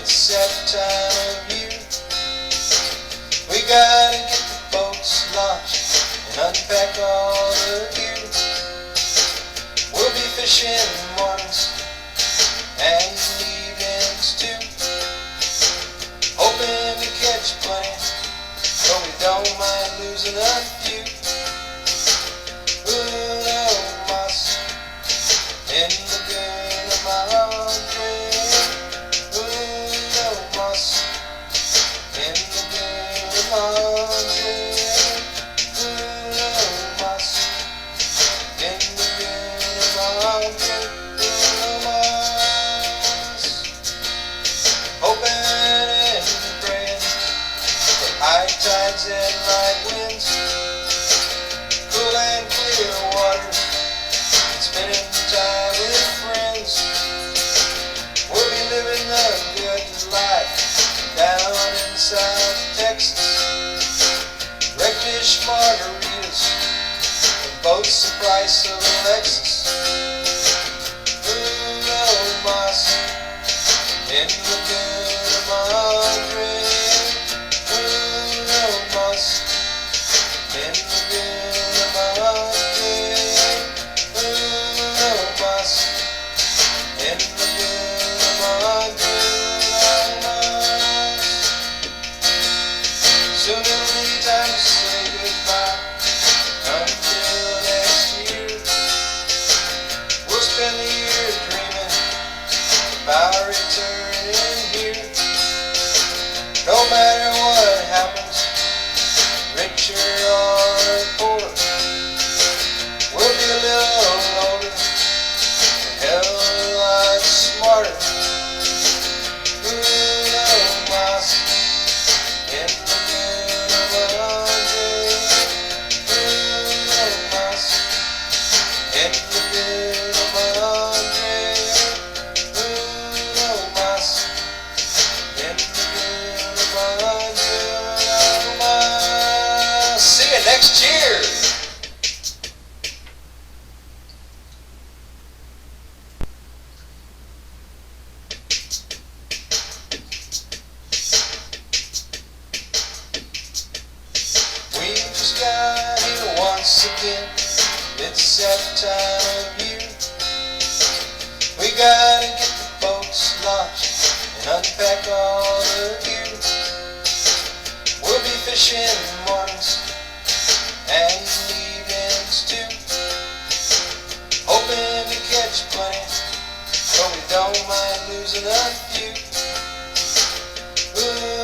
It's that time of year. We gotta get the boats launched and unpack all the gear. We'll be fishing mornings and evenings too, hoping to catch plenty, but we don't mind losing a few. Uno mas in Laguna Madre. Uno mas in Laguna Madre. Uno mas in Laguna Madre. Uno mas. Hoping and praying for high tides and light winds, cool and clear waters, spending time with friends. We'll be living the good life down in South Texas. Redfish margaritas and boats the price of a Lexus. Uno mas in Laguna Madre. Uno mas in Laguna Madre. Uno mas in Laguna Madre. Soon it'll be time to say goodbye. Until next year, we'll spend the year dreaming about returning here. No matter what happens, rich or poor, we'll be a little older, a hell of a lot smarter. Uno mas in Laguna Madre. Uno mas in Laguna Madre. Uno mas in Laguna Madre. Uno mas. See you next year. We just got here once again. It's that time of year. We gotta get the boats launched and unpack all the gear. We'll be fishing mornings and evenings too, hoping to catch plenty, but we don't mind losing a few. Ooh.